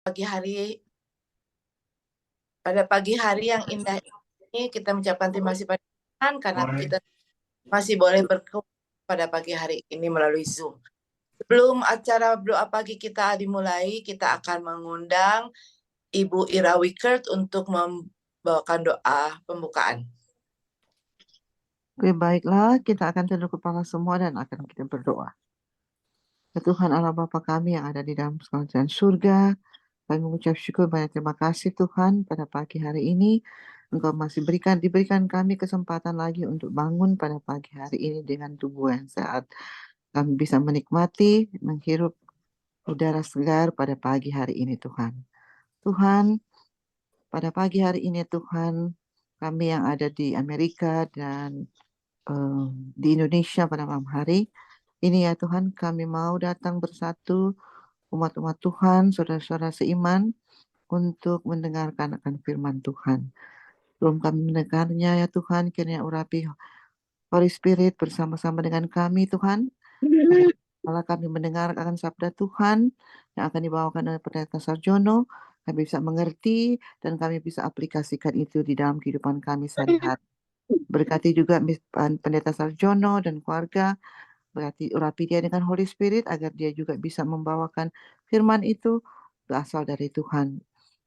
pada pagi hari yang indah ini kita mengucapkan terima kasih pada Tuhan karena kita masih boleh berkumpul pada pagi hari ini melalui Zoom. Sebelum acara doa pagi kita dimulai, kita akan mengundang Ibu Ira Wickert untuk membawakan doa pembukaan. Oke, baiklah, kita akan tunduk kepala semua dan akan kita berdoa. Ya Tuhan Allah Bapa kami yang ada di dalam kerajaan surga, kami mengucap syukur banyak terima kasih Tuhan pada pagi hari ini. Engkau masih diberikan kami kesempatan lagi untuk bangun pada pagi hari ini dengan tubuh yang sehat. Kami bisa menikmati, menghirup udara segar pada pagi hari ini Tuhan. Tuhan, pada pagi hari ini Tuhan, kami yang ada di Amerika dan di Indonesia pada malam hari ini ya Tuhan, kami mau datang bersatu umat-umat Tuhan, saudara-saudara seiman untuk mendengarkan akan firman Tuhan. Sebelum kami mendengarnya ya Tuhan, kiranya urapi Holy Spirit bersama-sama dengan kami Tuhan. Kalau kami mendengar akan sabda Tuhan yang akan dibawakan oleh Pendeta Sarjono, kami bisa mengerti dan kami bisa aplikasikan itu di dalam kehidupan kami sehari-hari. Berkati juga Pendeta Sarjono dan keluarga, berarti urapi dia dengan Holy Spirit agar dia juga bisa membawakan firman itu berasal dari Tuhan.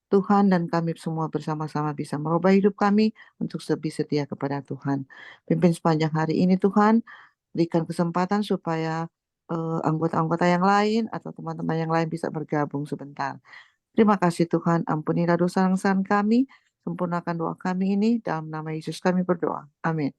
Tuhan dan kami semua bersama-sama bisa merubah hidup kami untuk lebih setia kepada Tuhan. Pimpin sepanjang hari ini Tuhan, berikan kesempatan supaya anggota-anggota yang lain atau teman-teman yang lain bisa bergabung sebentar. Terima kasih Tuhan, ampunilah dosa-dosa kami, sempurnakan doa kami ini, dalam nama Yesus kami berdoa. Amin.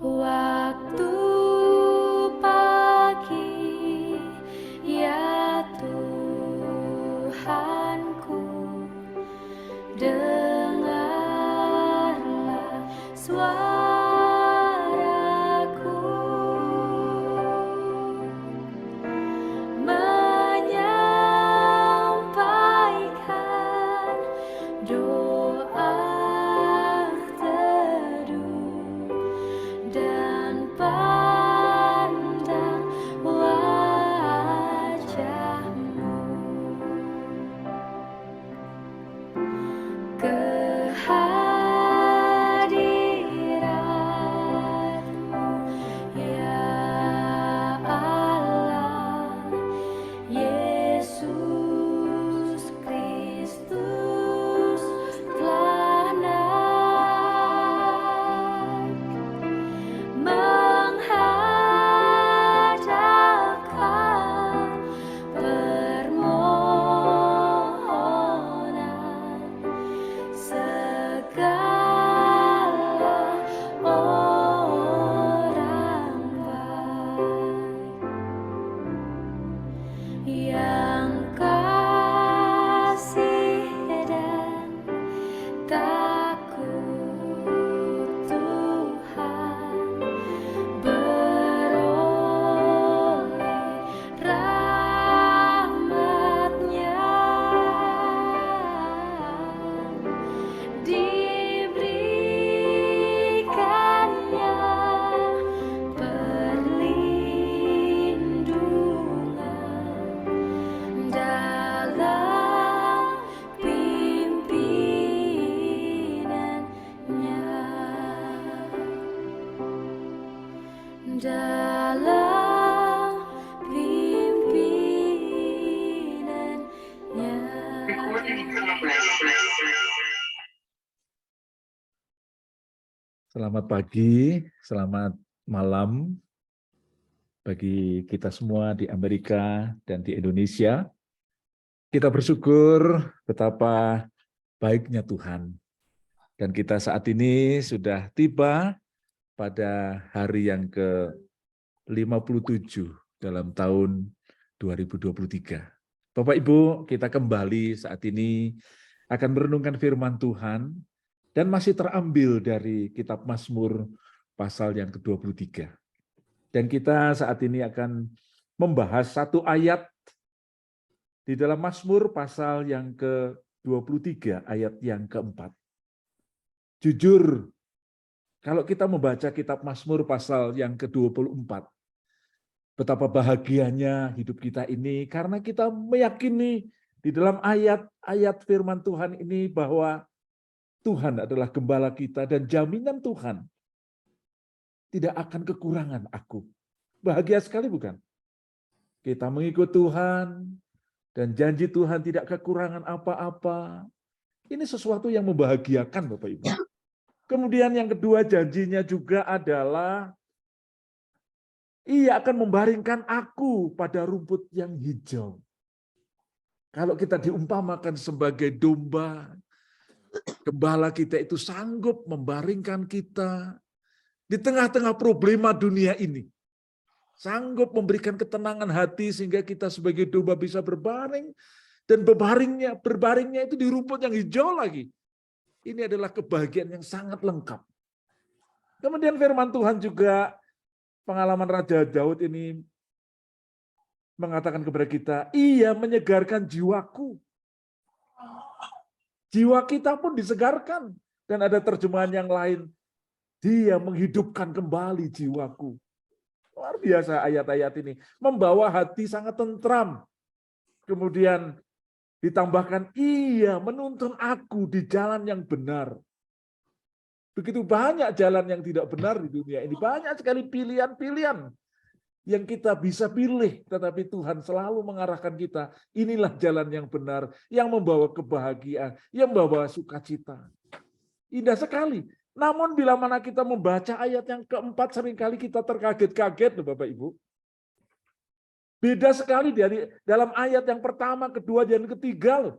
Waktu pagi, ya Tuhanku, dengarlah suaraku, menyampaikan doa teduh dan pandang wajah-Mu. Kehadirat-Mu, ya Allah, Yesus Kristus telah naik menghadapkan permohonan segala orang baik yang kasih dan takut Tuhan, beroleh rahmat-Nya, diberikannya perlindungan dalam pimpinannya, dalam pimpinannya. Selamat pagi, selamat malam bagi kita semua di Amerika dan di Indonesia. Kita bersyukur betapa baiknya Tuhan. Dan kita saat ini sudah tiba pada hari yang ke-57 dalam tahun 2023. Bapak Ibu, kita kembali saat ini akan merenungkan firman Tuhan dan masih terambil dari kitab Mazmur pasal yang ke-23. Dan kita saat ini akan membahas satu ayat di dalam Mazmur pasal yang ke-23 ayat yang ke-4. Jujur, kalau kita membaca kitab Mazmur pasal yang ke-24, betapa bahagianya hidup kita ini karena kita meyakini di dalam ayat-ayat firman Tuhan ini bahwa Tuhan adalah gembala kita dan jaminan Tuhan tidak akan kekurangan aku. Bahagia sekali bukan? Kita mengikut Tuhan dan janji Tuhan tidak kekurangan apa-apa. Ini sesuatu yang membahagiakan Bapak Ibu. Kemudian yang kedua janjinya juga adalah Ia akan membaringkan aku pada rumput yang hijau. Kalau kita diumpamakan sebagai domba, gembala kita itu sanggup membaringkan kita di tengah-tengah problema dunia ini. Sanggup memberikan ketenangan hati sehingga kita sebagai domba bisa berbaring. Dan berbaringnya itu di rumput yang hijau lagi. Ini adalah kebahagiaan yang sangat lengkap. Kemudian firman Tuhan juga, pengalaman Raja Daud ini mengatakan kepada kita, Ia menyegarkan jiwaku. Jiwa kita pun disegarkan. Dan ada terjemahan yang lain, Dia menghidupkan kembali jiwaku. Luar biasa ayat-ayat ini. Membawa hati sangat tentram. Kemudian ditambahkan, Ia menuntun aku di jalan yang benar. Begitu banyak jalan yang tidak benar di dunia ini. Banyak sekali pilihan-pilihan yang kita bisa pilih. Tetapi Tuhan selalu mengarahkan kita. Inilah jalan yang benar. Yang membawa kebahagiaan. Yang membawa sukacita. Indah sekali. Namun bila mana kita membaca ayat yang keempat, seringkali kita terkaget-kaget, Bapak Ibu. Beda sekali dari dalam ayat yang pertama, kedua, dan ketiga.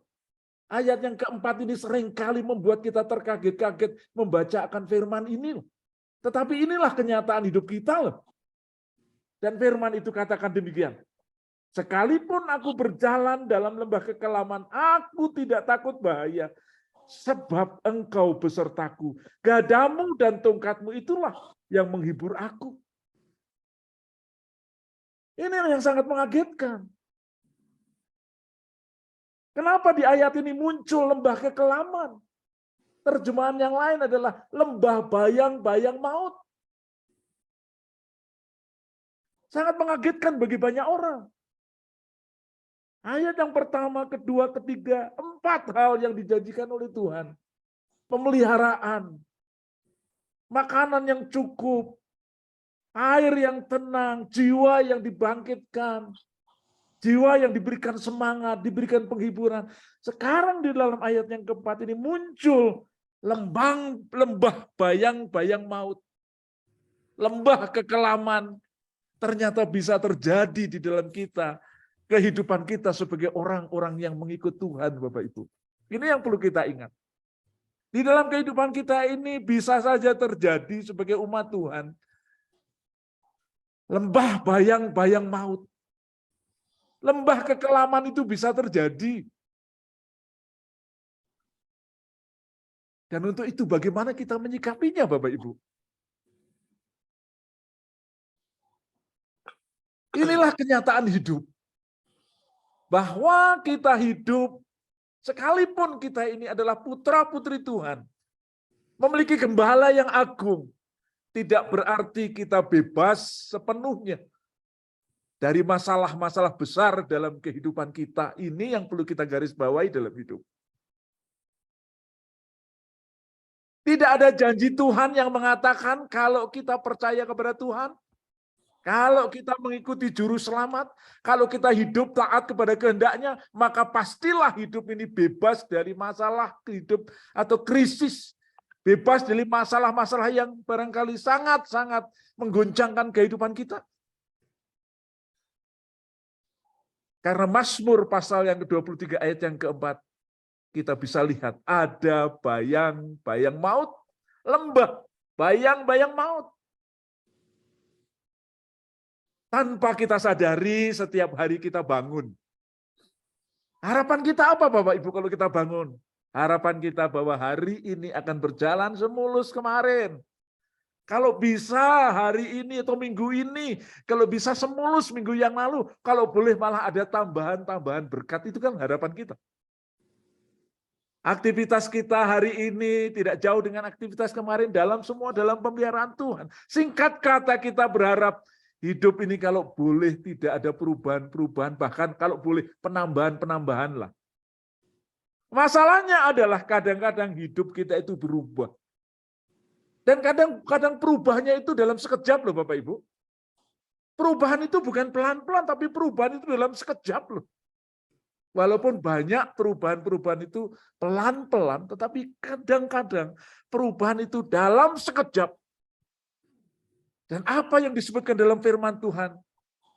Ayat yang keempat ini seringkali membuat kita terkaget-kaget membaca akan firman ini. Tetapi inilah kenyataan hidup kita. Dan firman itu katakan demikian. Sekalipun aku berjalan dalam lembah kekelaman, aku tidak takut bahaya. Sebab engkau besertaku, gadamu dan tongkatmu itulah yang menghibur aku. Ini yang sangat mengagetkan. Kenapa di ayat ini muncul lembah kekelaman? Terjemahan yang lain adalah lembah bayang-bayang maut. Sangat mengagetkan bagi banyak orang. Ayat yang pertama, kedua, ketiga, 4 hal yang dijanjikan oleh Tuhan. Pemeliharaan, makanan yang cukup, air yang tenang, jiwa yang dibangkitkan, jiwa yang diberikan semangat, diberikan penghiburan. Sekarang di dalam ayat yang keempat ini muncul lembah bayang-bayang maut. Lembah kekelaman ternyata bisa terjadi di dalam kita. Kehidupan kita sebagai orang-orang yang mengikut Tuhan, Bapak Ibu. Ini yang perlu kita ingat. Di dalam kehidupan kita ini bisa saja terjadi sebagai umat Tuhan. Lembah bayang-bayang maut. Lembah kekelaman itu bisa terjadi. Dan untuk itu bagaimana kita menyikapinya, Bapak Ibu? Inilah kenyataan hidup. Bahwa kita hidup, sekalipun kita ini adalah putra-putri Tuhan, memiliki gembala yang agung, tidak berarti kita bebas sepenuhnya dari masalah-masalah besar dalam kehidupan kita. Ini yang perlu kita garis bawahi dalam hidup. Tidak ada janji Tuhan yang mengatakan kalau kita percaya kepada Tuhan, kalau kita mengikuti juru selamat, kalau kita hidup taat kepada kehendaknya, maka pastilah hidup ini bebas dari masalah hidup atau krisis. Bebas dari masalah-masalah yang barangkali sangat-sangat menggoncangkan kehidupan kita. Karena Mazmur pasal yang ke-23 ayat yang keempat, kita bisa lihat ada bayang-bayang maut, lembah, bayang-bayang maut. Tanpa kita sadari setiap hari kita bangun. Harapan kita apa Bapak Ibu kalau kita bangun? Harapan kita bahwa hari ini akan berjalan semulus kemarin. Kalau bisa hari ini atau minggu ini, kalau bisa semulus minggu yang lalu, kalau boleh malah ada tambahan-tambahan berkat, itu kan harapan kita. Aktivitas kita hari ini tidak jauh dengan aktivitas kemarin dalam pemeliharaan Tuhan. Singkat kata kita berharap hidup ini kalau boleh tidak ada perubahan-perubahan, bahkan kalau boleh penambahan-penambahan lah. Masalahnya adalah kadang-kadang hidup kita itu berubah. Dan kadang-kadang perubahannya itu dalam sekejap loh Bapak Ibu. Perubahan itu bukan pelan-pelan, tapi perubahan itu dalam sekejap loh. Walaupun banyak perubahan-perubahan itu pelan-pelan, tetapi kadang-kadang perubahan itu dalam sekejap. Dan apa yang disebutkan dalam firman Tuhan,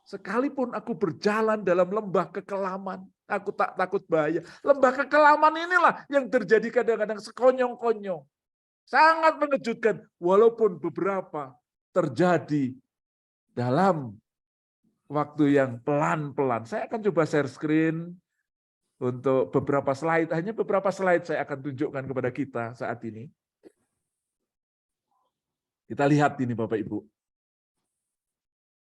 sekalipun aku berjalan dalam lembah kekelaman, aku tak takut bahaya. Lembah kekelaman inilah yang terjadi kadang-kadang sekonyong-konyong. Sangat mengejutkan, walaupun beberapa terjadi dalam waktu yang pelan-pelan. Saya akan coba share screen untuk beberapa slide, hanya beberapa slide saya akan tunjukkan kepada kita saat ini. Kita lihat ini Bapak Ibu.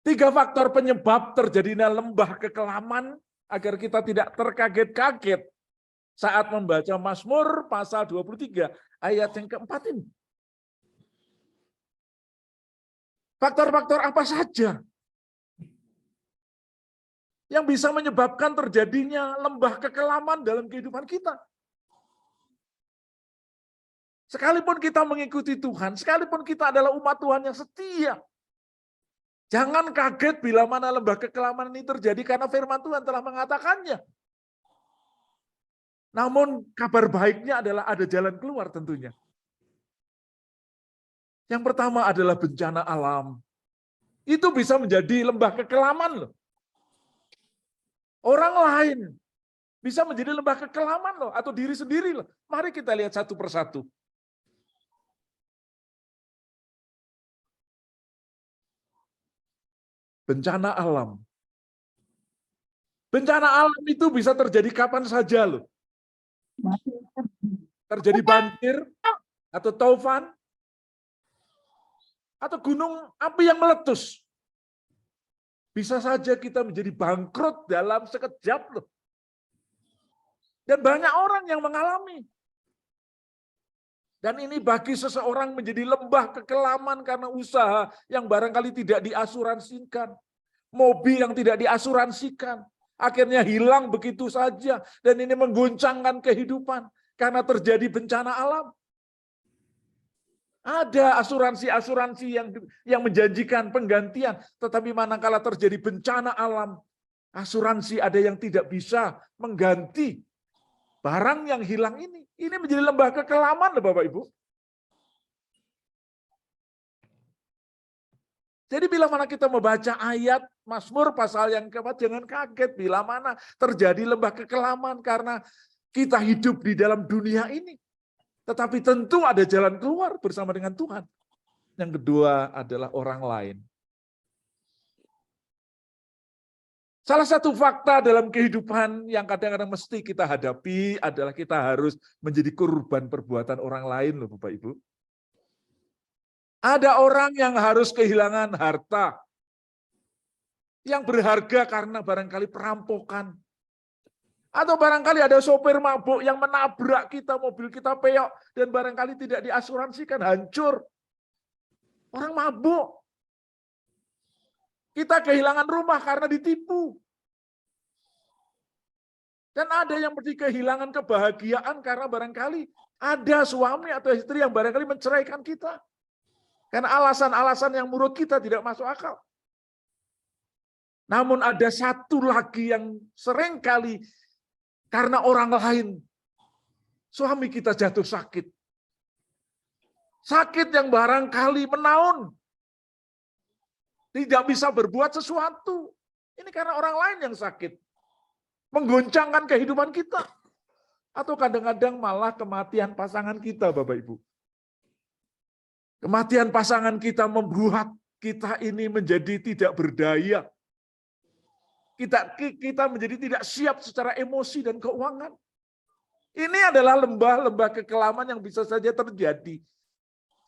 3 faktor penyebab terjadinya lembah kekelaman agar kita tidak terkaget-kaget saat membaca Mazmur pasal 23 ayat yang keempat ini. Faktor-faktor apa saja yang bisa menyebabkan terjadinya lembah kekelaman dalam kehidupan kita? Sekalipun kita mengikuti Tuhan, sekalipun kita adalah umat Tuhan yang setia, jangan kaget bila mana lembah kekelaman ini terjadi karena firman Tuhan telah mengatakannya. Namun kabar baiknya adalah ada jalan keluar tentunya. Yang pertama adalah bencana alam. Itu bisa menjadi lembah kekelaman loh. Orang lain bisa menjadi lembah kekelaman loh, atau diri sendiri loh. Mari kita lihat satu persatu. Bencana alam. Bencana alam itu bisa terjadi kapan saja loh. Terjadi banjir, atau taufan, atau gunung api yang meletus. Bisa saja kita menjadi bangkrut dalam sekejap loh. Dan banyak orang yang mengalami. Dan ini bagi seseorang menjadi lembah kekelaman karena usaha yang barangkali tidak diasuransikan. Mobil yang tidak diasuransikan. Akhirnya hilang begitu saja. Dan ini mengguncangkan kehidupan karena terjadi bencana alam. Ada asuransi-asuransi yang menjanjikan penggantian, tetapi manakala terjadi bencana alam, asuransi ada yang tidak bisa mengganti barang yang hilang ini. Ini menjadi lembah kekelaman loh Bapak Ibu. Jadi bila mana kita membaca ayat Mazmur pasal yang keempat, jangan kaget bila mana terjadi lembah kekelaman karena kita hidup di dalam dunia ini. Tetapi tentu ada jalan keluar bersama dengan Tuhan. Yang kedua adalah orang lain. Salah satu fakta dalam kehidupan yang kadang-kadang mesti kita hadapi adalah kita harus menjadi korban perbuatan orang lain loh Bapak Ibu. Ada orang yang harus kehilangan harta yang berharga karena barangkali perampokan. Atau barangkali ada sopir mabuk yang menabrak kita, mobil kita peyok, dan barangkali tidak diasuransikan, hancur. Orang mabuk. Kita kehilangan rumah karena ditipu. Dan ada yang kehilangan kebahagiaan karena barangkali ada suami atau istri yang barangkali menceraikan kita. Karena alasan-alasan yang menurut kita tidak masuk akal. Namun ada satu lagi yang seringkali karena orang lain, suami kita jatuh sakit. Sakit yang barangkali menaun. Tidak bisa berbuat sesuatu. Ini karena orang lain yang sakit. Menggoncangkan kehidupan kita. Atau kadang-kadang malah kematian pasangan kita, Bapak Ibu. Kematian pasangan kita membuat kita ini menjadi tidak berdaya. Kita menjadi tidak siap secara emosi dan keuangan. Ini adalah lembah-lembah kekelaman yang bisa saja terjadi.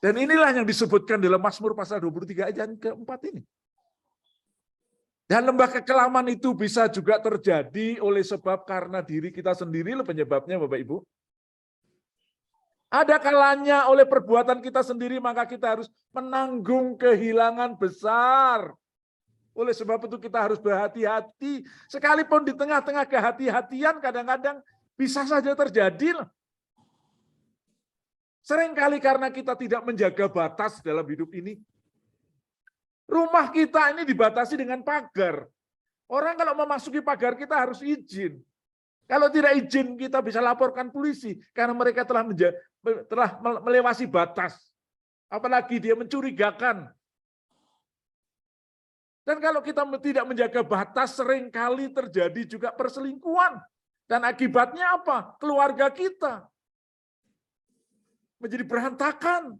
Dan inilah yang disebutkan dalam Mazmur pasal 23 ayat yang keempat ini. Dan lembah kekelaman itu bisa juga terjadi oleh sebab karena diri kita sendiri penyebabnya, Bapak Ibu. Ada kalanya oleh perbuatan kita sendiri maka kita harus menanggung kehilangan besar. Oleh sebab itu kita harus berhati-hati. Sekalipun di tengah-tengah kehati-hatian kadang-kadang bisa saja terjadi. Seringkali karena kita tidak menjaga batas dalam hidup ini. Rumah kita ini dibatasi dengan pagar. Orang kalau memasuki pagar kita harus izin. Kalau tidak izin kita bisa laporkan polisi karena mereka telah melewati batas. Apalagi dia mencurigakan. Dan kalau kita tidak menjaga batas seringkali terjadi juga perselingkuhan. Dan akibatnya apa? Keluarga kita menjadi berantakan.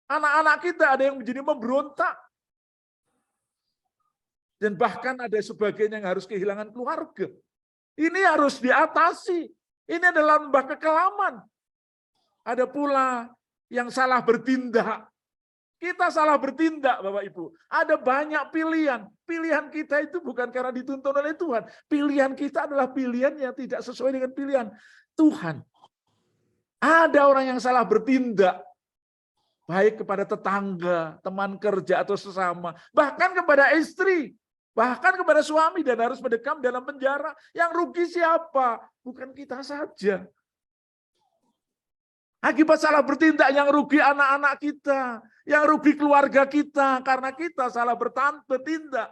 Anak-anak kita ada yang menjadi memberontak. Dan bahkan ada sebagian yang harus kehilangan keluarga. Ini harus diatasi. Ini adalah lembah kekelaman. Ada pula yang salah bertindak. Kita salah bertindak, Bapak Ibu. Ada banyak pilihan. Pilihan kita itu bukan karena dituntun oleh Tuhan. Pilihan kita adalah pilihan yang tidak sesuai dengan pilihan Tuhan. Ada orang yang salah bertindak. Baik kepada tetangga, teman kerja, atau sesama. Bahkan kepada istri. Bahkan kepada suami dan harus mendekam dalam penjara. Yang rugi siapa? Bukan kita saja. Akibat salah bertindak yang rugi anak-anak kita. Yang rugi keluarga kita. Karena kita salah bertindak.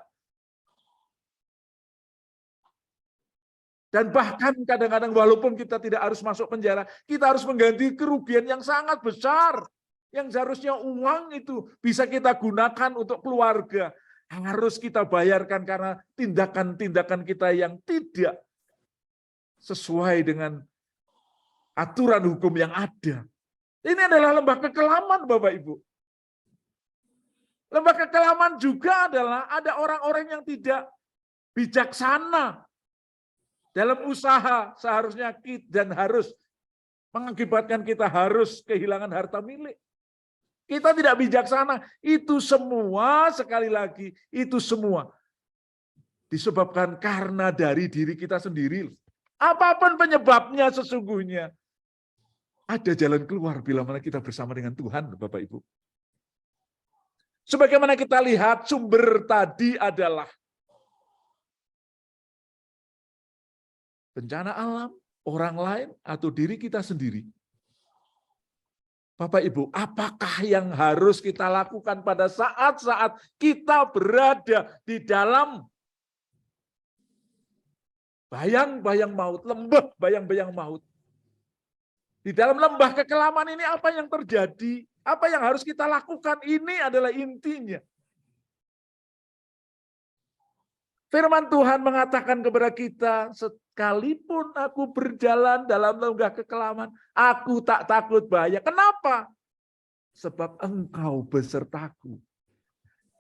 Dan bahkan kadang-kadang walaupun kita tidak harus masuk penjara. Kita harus mengganti kerugian yang sangat besar. Yang seharusnya uang itu bisa kita gunakan untuk keluarga. Harus kita bayarkan karena tindakan-tindakan kita yang tidak sesuai dengan aturan hukum yang ada. Ini adalah lembah kekelaman, Bapak Ibu. Lembah kekelaman juga adalah ada orang-orang yang tidak bijaksana dalam usaha seharusnya dan harus mengakibatkan kita harus kehilangan harta milik. Kita tidak bijaksana. Itu semua, sekali lagi, itu semua disebabkan karena dari diri kita sendiri. Apapun penyebabnya sesungguhnya, ada jalan keluar bila mana kita bersama dengan Tuhan, Bapak Ibu. Sebagaimana kita lihat, sumber tadi adalah bencana alam, orang lain, atau diri kita sendiri. Bapak Ibu, apakah yang harus kita lakukan pada saat-saat kita berada di dalam bayang-bayang maut, lembah bayang-bayang maut? Di dalam lembah kekelaman ini apa yang terjadi? Apa yang harus kita lakukan? Ini adalah intinya. Firman Tuhan mengatakan kepada kita, sekalipun aku berjalan dalam lembah kekelaman, aku tak takut bahaya. Kenapa? Sebab engkau besertaku.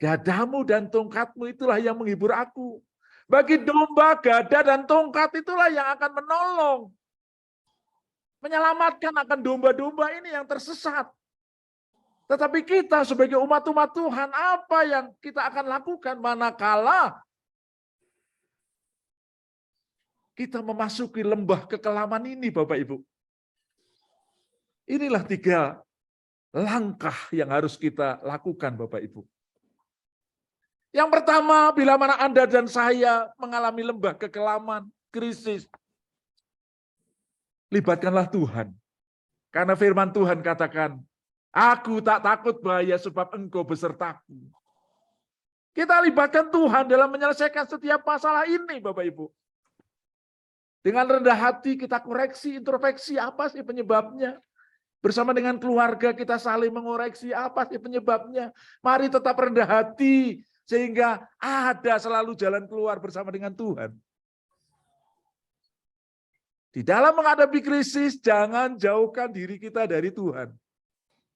Gadamu dan tongkatmu itulah yang menghibur aku. Bagi domba, gada, dan tongkat itulah yang akan menolong. Menyelamatkan akan domba-domba ini yang tersesat. Tetapi kita sebagai umat-umat Tuhan, apa yang kita akan lakukan manakala kita memasuki lembah kekelaman ini, Bapak Ibu? Inilah 3 langkah yang harus kita lakukan, Bapak Ibu. Yang pertama, bila mana Anda dan saya mengalami lembah kekelaman, krisis, libatkanlah Tuhan. Karena firman Tuhan katakan, aku tak takut bahaya sebab engkau besertaku. Kita libatkan Tuhan dalam menyelesaikan setiap masalah ini, Bapak Ibu. Dengan rendah hati kita koreksi, introspeksi, apa sih penyebabnya? Bersama dengan keluarga kita saling mengoreksi, apa sih penyebabnya? Mari tetap rendah hati, sehingga ada selalu jalan keluar bersama dengan Tuhan. Di dalam menghadapi krisis, jangan jauhkan diri kita dari Tuhan.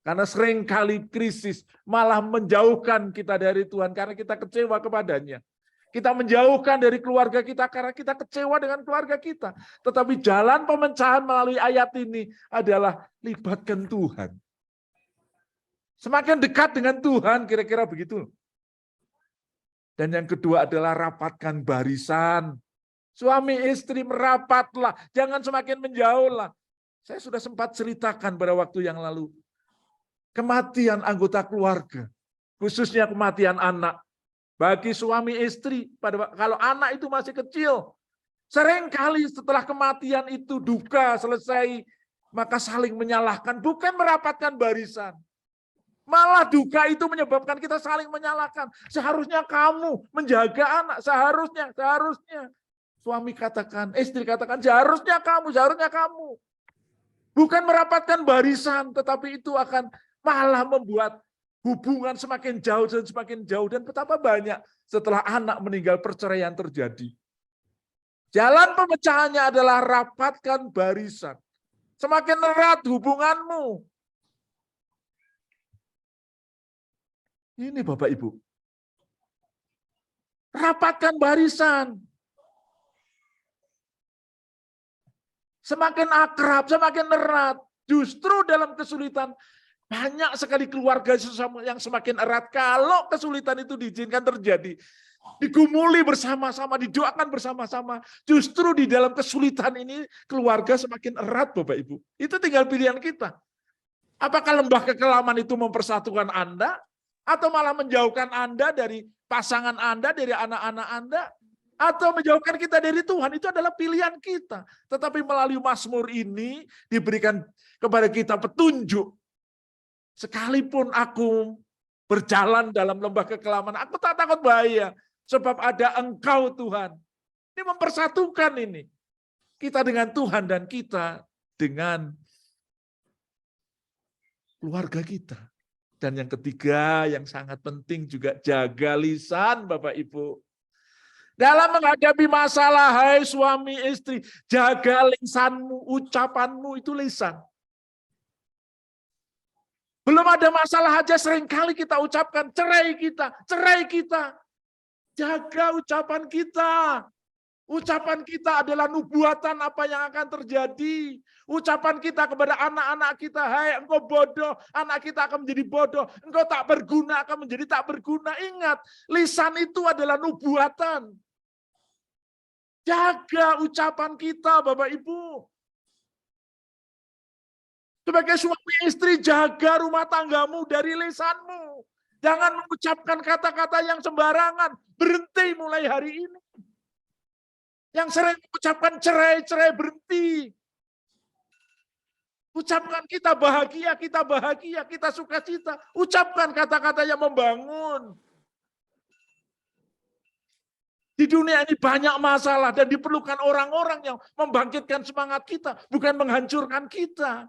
Karena seringkali krisis malah menjauhkan kita dari Tuhan, karena kita kecewa kepadanya. Kita menjauhkan dari keluarga kita karena kita kecewa dengan keluarga kita. Tetapi jalan pemecahan melalui ayat ini adalah libatkan Tuhan. Semakin dekat dengan Tuhan, kira-kira begitu. Dan yang kedua adalah rapatkan barisan. Suami istri merapatlah, jangan semakin menjauh lah. Saya sudah sempat ceritakan pada waktu yang lalu. Kematian anggota keluarga, khususnya kematian anak. Bagi suami istri, kalau anak itu masih kecil, seringkali setelah kematian itu duka selesai, maka saling menyalahkan, bukan merapatkan barisan. Malah duka itu menyebabkan kita saling menyalahkan. Seharusnya kamu menjaga anak, seharusnya. Suami katakan, istri katakan, seharusnya kamu. Bukan merapatkan barisan, tetapi itu akan malah membuat hubungan semakin jauh dan semakin jauh. Dan betapa banyak setelah anak meninggal perceraian terjadi. Jalan pemecahannya adalah rapatkan barisan. Semakin erat hubunganmu. Ini Bapak Ibu. Rapatkan barisan. Semakin akrab, semakin erat. Justru dalam kesulitan, banyak sekali keluarga yang semakin erat. Kalau kesulitan itu diizinkan terjadi, digumuli bersama-sama, didoakan bersama-sama. Justru di dalam kesulitan ini, keluarga semakin erat Bapak Ibu. Itu tinggal pilihan kita. Apakah lembah kekelaman itu mempersatukan Anda? Atau malah menjauhkan Anda dari pasangan Anda, dari anak-anak Anda, atau menjauhkan kita dari Tuhan, itu adalah pilihan kita. Tetapi melalui Mazmur ini diberikan kepada kita petunjuk. Sekalipun aku berjalan dalam lembah kekelaman, aku tak takut bahaya, sebab ada Engkau Tuhan. Ini mempersatukan ini. Kita dengan Tuhan dan kita dengan keluarga kita. Dan yang ketiga, yang sangat penting juga jaga lisan, Bapak Ibu. Dalam menghadapi masalah, hai suami istri, jaga lisanmu, ucapanmu itu lisan. Belum ada masalah aja seringkali kita ucapkan cerai kita. Jaga ucapan kita. Ucapan kita adalah nubuatan apa yang akan terjadi. Ucapan kita kepada anak-anak kita, hai engkau bodoh, anak kita akan menjadi bodoh. Engkau tak berguna, akan menjadi tak berguna. Ingat, lisan itu adalah nubuatan. Jaga ucapan kita, Bapak Ibu. Sebagai suami istri, jaga rumah tanggamu dari lisanmu. Jangan mengucapkan kata-kata yang sembarangan. Berhenti mulai hari ini. Yang sering mengucapkan cerai, berhenti. Ucapkan kita bahagia, kita sukacita. Ucapkan kata-kata yang membangun. Di dunia ini banyak masalah dan diperlukan orang-orang yang membangkitkan semangat kita, bukan menghancurkan kita.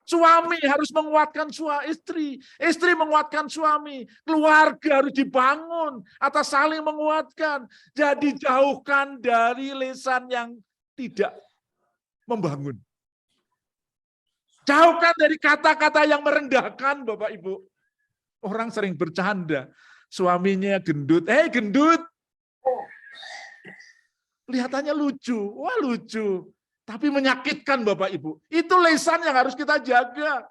Suami harus menguatkan istri, istri menguatkan suami, keluarga harus dibangun atas saling menguatkan. Jadi jauhkan dari lisan yang tidak membangun. Jauhkan dari kata-kata yang merendahkan, Bapak Ibu. Orang sering bercanda, suaminya gendut, gendut. Kelihatannya lucu, wah lucu. Tapi menyakitkan Bapak Ibu. Itu lisan yang harus kita jaga.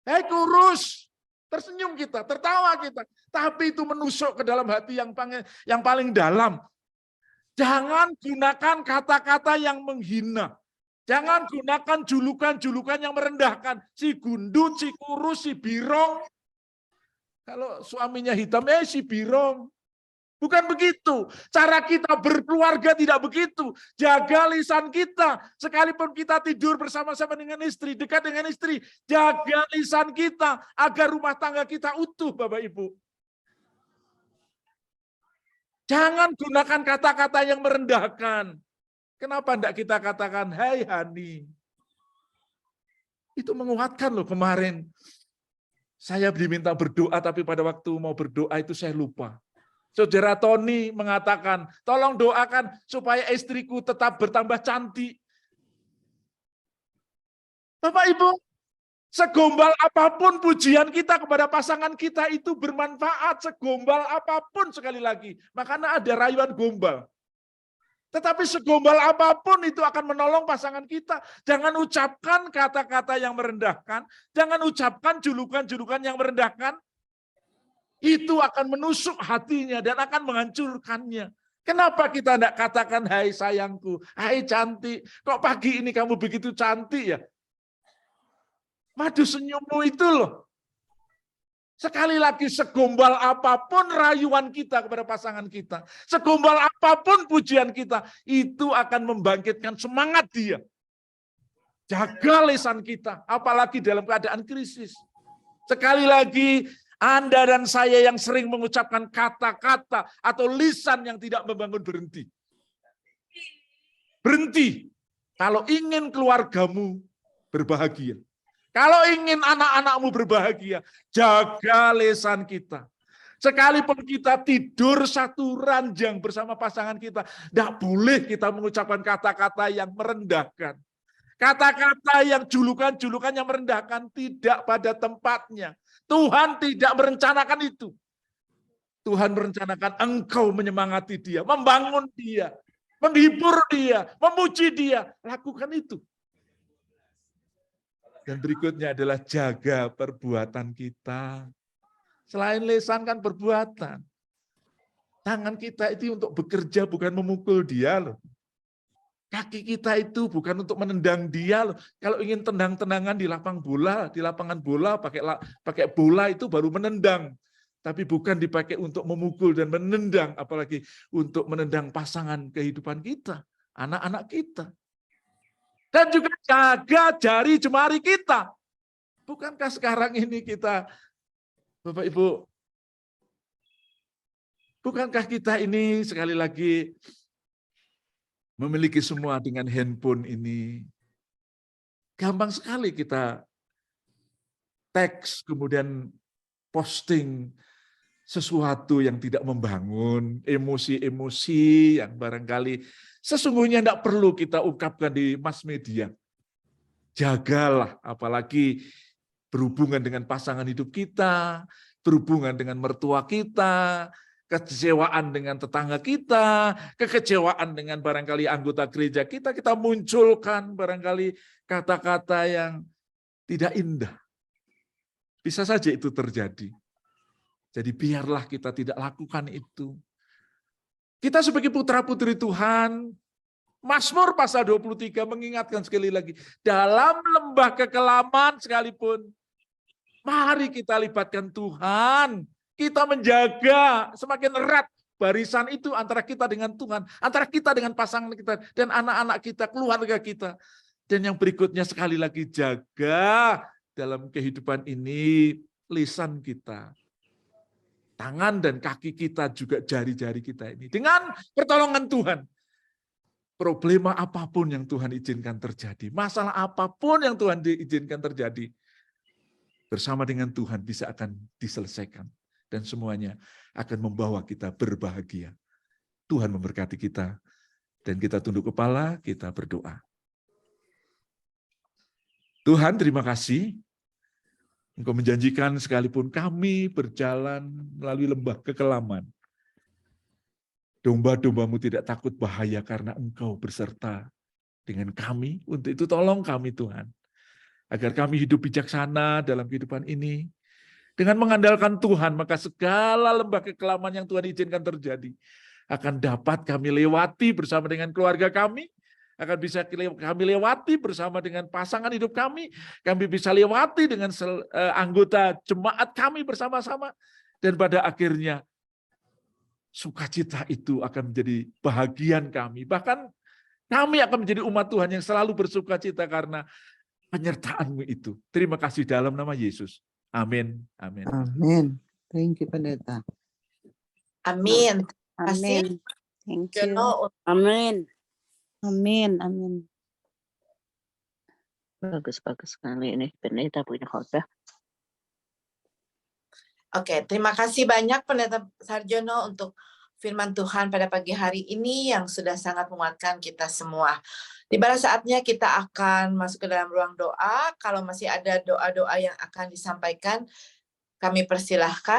Kurus. Tersenyum kita, tertawa kita. Tapi itu menusuk ke dalam hati yang paling dalam. Jangan gunakan kata-kata yang menghina. Jangan gunakan julukan-julukan yang merendahkan. Si gundut, si kurus, si birong. Kalau suaminya hitam, si birong. Bukan begitu. Cara kita berkeluarga tidak begitu. Jaga lisan kita. Sekalipun kita tidur bersama-sama dengan istri, dekat dengan istri, jaga lisan kita agar rumah tangga kita utuh, Bapak Ibu. Jangan gunakan kata-kata yang merendahkan. Kenapa tidak kita katakan, hai Hani. Itu menguatkan loh kemarin. Saya diminta berdoa, tapi pada waktu mau berdoa itu saya lupa. Saudara Tony mengatakan, tolong doakan supaya istriku tetap bertambah cantik. Bapak Ibu, segombal apapun pujian kita kepada pasangan kita itu bermanfaat. Segombal apapun sekali lagi. Makanya ada rayuan gombal. Tetapi segombal apapun itu akan menolong pasangan kita. Jangan ucapkan kata-kata yang merendahkan. Jangan ucapkan julukan-julukan yang merendahkan. Itu akan menusuk hatinya dan akan menghancurkannya. Kenapa kita tidak katakan, hai sayangku, hai cantik, kok pagi ini kamu begitu cantik ya? Madu senyummu itu loh. Sekali lagi, segombal apapun rayuan kita kepada pasangan kita, segombal apapun pujian kita, itu akan membangkitkan semangat dia. Jaga lisan kita, apalagi dalam keadaan krisis. Sekali lagi, Anda dan saya yang sering mengucapkan kata-kata atau lisan yang tidak membangun, berhenti. Berhenti. Kalau ingin keluargamu berbahagia. Kalau ingin anak-anakmu berbahagia, jaga lisan kita. Sekalipun kita tidur satu ranjang bersama pasangan kita, tidak boleh kita mengucapkan kata-kata yang merendahkan. Kata-kata yang julukan-julukan yang merendahkan tidak pada tempatnya. Tuhan tidak merencanakan itu. Tuhan merencanakan engkau menyemangati dia, membangun dia, menghibur dia, memuji dia. Lakukan itu. Dan berikutnya adalah jaga perbuatan kita. Selain lisan kan perbuatan. Tangan kita itu untuk bekerja, bukan memukul dia loh. Kaki kita itu bukan untuk menendang dia loh. Kalau ingin tendang-tendangan di lapangan bola pakai bola itu baru menendang. Tapi bukan dipakai untuk memukul dan menendang, apalagi untuk menendang pasangan kehidupan kita, anak-anak kita. Dan juga jaga jari jemari kita. Bukankah sekarang ini kita, Bapak Ibu, bukankah kita ini sekali lagi memiliki semua dengan handphone ini? Gampang sekali kita teks, kemudian posting sesuatu yang tidak membangun, emosi-emosi yang barangkali sesungguhnya tidak perlu kita ungkapkan di mass media. Jagalah, apalagi berhubungan dengan pasangan hidup kita, berhubungan dengan mertua kita, kekecewaan dengan tetangga kita, kekecewaan dengan barangkali anggota gereja kita munculkan barangkali kata-kata yang tidak indah. Bisa saja itu terjadi. Jadi biarlah kita tidak lakukan itu. Kita sebagai putra-putri Tuhan, Mazmur pasal 23 mengingatkan sekali lagi, dalam lembah kekelaman sekalipun, mari kita libatkan Tuhan. Kita menjaga semakin erat barisan itu antara kita dengan Tuhan, antara kita dengan pasangan kita, dan anak-anak kita, keluarga kita. Dan yang berikutnya sekali lagi, jaga dalam kehidupan ini lisan kita. Tangan dan kaki kita, juga jari-jari kita ini. Dengan pertolongan Tuhan, problema apapun yang Tuhan izinkan terjadi, masalah apapun yang Tuhan izinkan terjadi, bersama dengan Tuhan bisa akan diselesaikan. Dan semuanya akan membawa kita berbahagia. Tuhan memberkati kita. Dan kita tunduk kepala, kita berdoa. Tuhan, terima kasih. Engkau menjanjikan sekalipun kami berjalan melalui lembah kekelaman, domba-dombamu tidak takut bahaya karena Engkau berserta dengan kami. Untuk itu tolong kami Tuhan, agar kami hidup bijaksana dalam kehidupan ini. Dengan mengandalkan Tuhan, maka segala lembah kekelaman yang Tuhan izinkan terjadi akan dapat kami lewati bersama dengan keluarga kami, akan bisa kami lewati bersama dengan pasangan hidup kami bisa lewati dengan anggota jemaat kami bersama-sama, dan pada akhirnya sukacita itu akan menjadi bahagian kami. Bahkan kami akan menjadi umat Tuhan yang selalu bersukacita karena penyertaan-Mu itu. Terima kasih dalam nama Yesus. Amin. Amin. Amin. Thank you, Pendeta. Amin. Terima kasih, Amin. Thank you. Jono. Amin. Amin. Amin. Bagus-bagus sekali ini Pendeta punya khotbah. Oke, terima kasih banyak Pendeta Sarjono untuk firman Tuhan pada pagi hari ini yang sudah sangat menguatkan kita semua. Tiba saatnya kita akan masuk ke dalam ruang doa. Kalau masih ada doa-doa yang akan disampaikan, kami persilahkan.